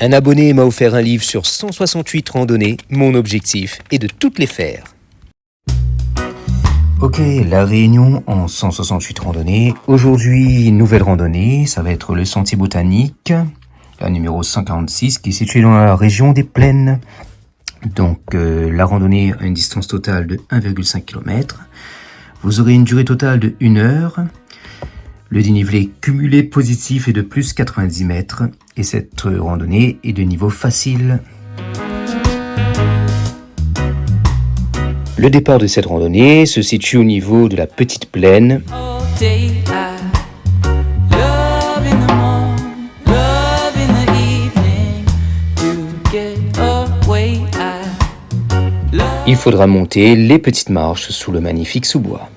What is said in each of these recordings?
Un abonné m'a offert un livre sur 168 randonnées. Mon objectif est de toutes les faire. Ok, la Réunion en 168 randonnées. Aujourd'hui, nouvelle randonnée, ça va être le sentier botanique, la numéro 146, qui est située dans la région des Plaines. Donc, la randonnée a une distance totale de 1,5 km. Vous aurez une durée totale de 1 heure. Le dénivelé cumulé positif est de plus 90 mètres et cette randonnée est de niveau facile. Le départ de cette randonnée se situe au niveau de la Petite Plaine. Il faudra monter les petites marches sous le magnifique sous-bois.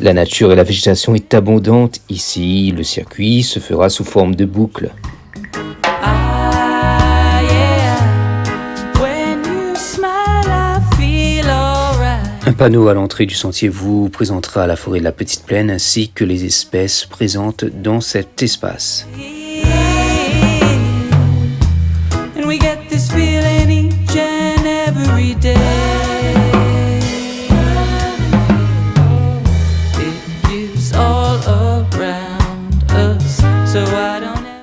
La nature et la végétation est abondante ici. Le circuit se fera sous forme de boucle. Un panneau à l'entrée du sentier vous présentera la forêt de la Petite Plaine ainsi que les espèces présentes dans cet espace.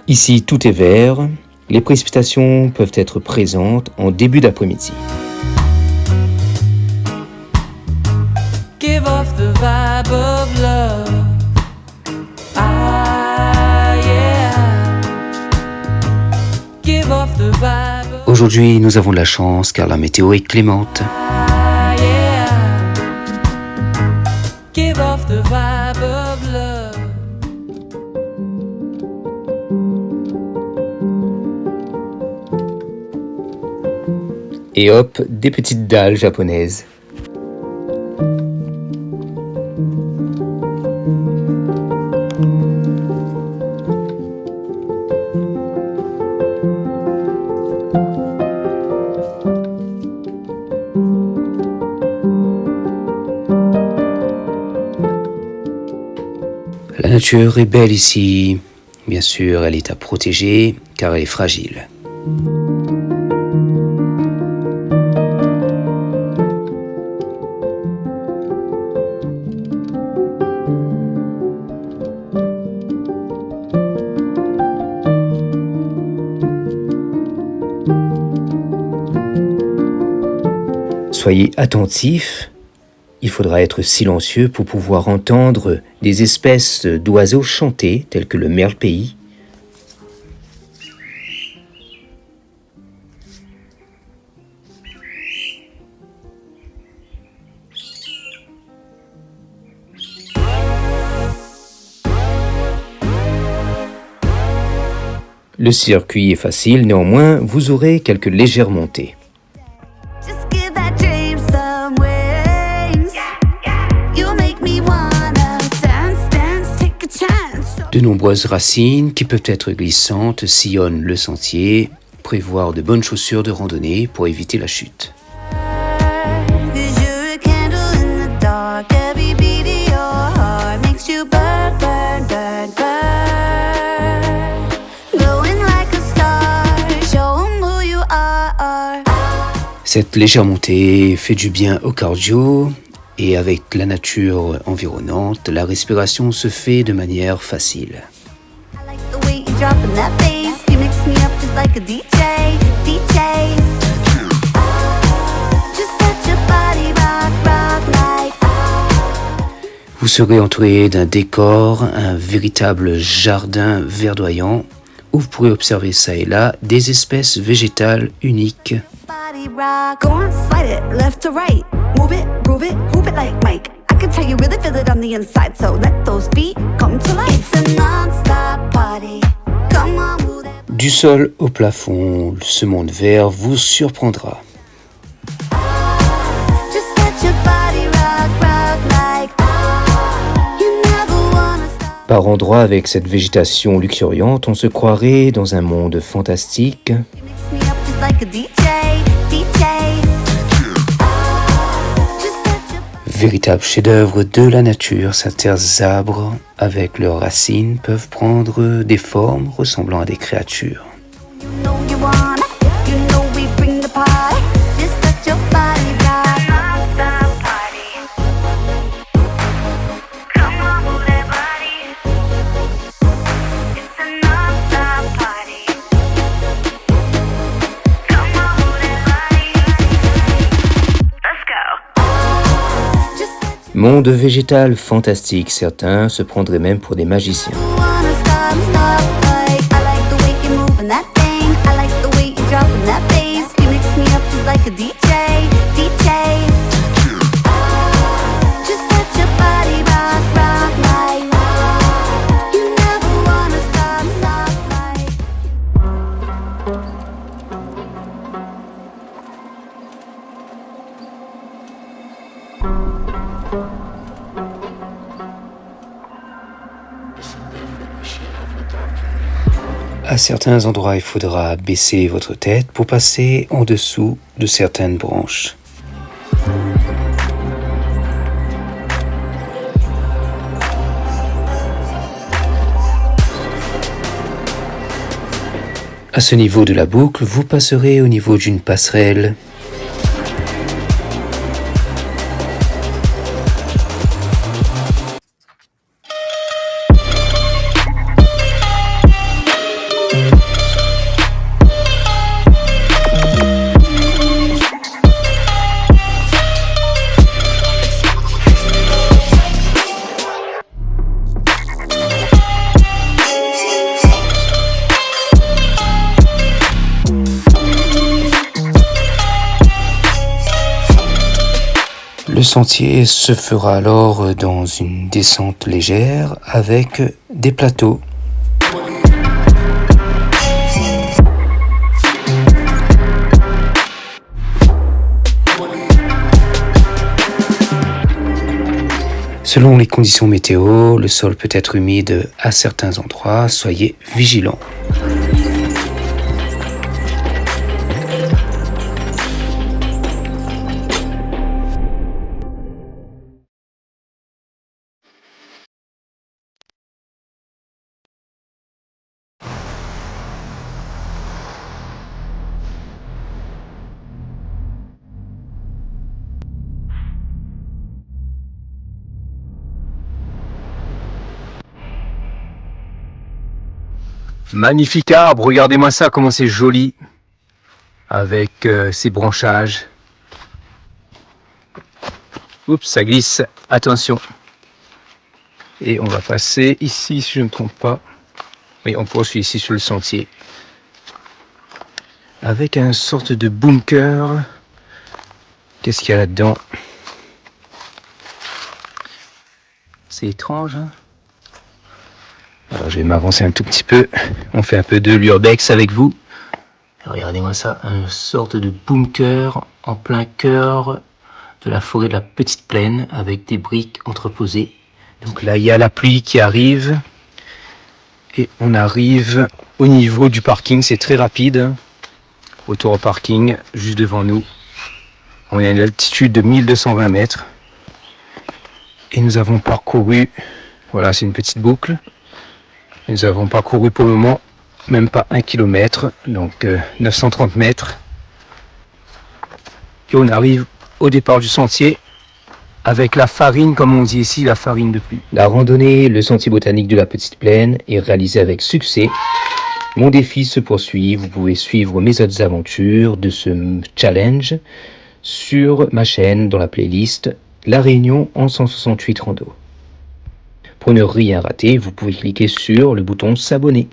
Ici, tout est vert. Les précipitations peuvent être présentes en début d'après-midi. Give off the vibe of love. Give off the vibe of... Aujourd'hui, nous avons de la chance car la météo est clémente. Give off the vibe of love. Et hop, des petites dalles japonaises. La nature est belle ici. Bien sûr, elle est à protéger car elle est fragile. Soyez attentifs, il faudra être silencieux pour pouvoir entendre des espèces d'oiseaux chanter, tels que le merle-pays. Le circuit est facile, néanmoins, vous aurez quelques légères montées. De nombreuses racines qui peuvent être glissantes sillonnent le sentier. Prévoir de bonnes chaussures de randonnée pour éviter la chute. Cette légère montée fait du bien au cardio. Et avec la nature environnante, la respiration se fait de manière facile. Vous serez entouré d'un décor, un véritable jardin verdoyant, où vous pourrez observer ça et là des espèces végétales uniques. Move it, groove it, hoop it like Mike. I can tell you really feel it on the inside, so let those feet come to life. It's a non-stop party. Come on, move that. Du sol au plafond, ce monde vert vous surprendra. Just let your body rock, rock like you never wanna stop. Par endroits avec cette végétation luxuriante, on se croirait dans un monde fantastique. You mix me up just like a DJ. Véritable chef-d'œuvre de la nature, certains arbres, avec leurs racines, peuvent prendre des formes ressemblant à des créatures. Monde végétal fantastique, certains se prendraient même pour des magiciens. À certains endroits, il faudra baisser votre tête pour passer en dessous de certaines branches. À ce niveau de la boucle, vous passerez au niveau d'une passerelle. Le sentier se fera alors dans une descente légère avec des plateaux. Selon les conditions météo, le sol peut être humide à certains endroits, soyez vigilants. Magnifique arbre, regardez-moi ça, comment c'est joli, avec ses branchages. Oups, ça glisse, attention. Et on va passer ici, si je ne me trompe pas. Oui, on poursuit ici sur le sentier. Avec une sorte de bunker. Qu'est-ce qu'il y a là-dedans? C'est étrange, hein? Alors, je vais m'avancer un tout petit peu. On fait un peu de l'urbex avec vous. Regardez-moi ça, une sorte de bunker en plein cœur de la forêt de la Petite Plaine avec des briques entreposées. Donc là, il y a la pluie qui arrive. Et on arrive au niveau du parking, c'est très rapide. Retour au parking, juste devant nous. On est à une altitude de 1220 mètres. Et nous avons parcouru, voilà, c'est une petite boucle. Nous avons parcouru pour le moment même pas 1 km, donc 930 mètres. Et on arrive au départ du sentier avec la farine, comme on dit ici, la farine de pluie. La randonnée, le sentier botanique de la Petite Plaine est réalisée avec succès. Mon défi se poursuit. Vous pouvez suivre mes autres aventures de ce challenge sur ma chaîne dans la playlist La Réunion en 168 rando. Pour ne rien rater, vous pouvez cliquer sur le bouton s'abonner.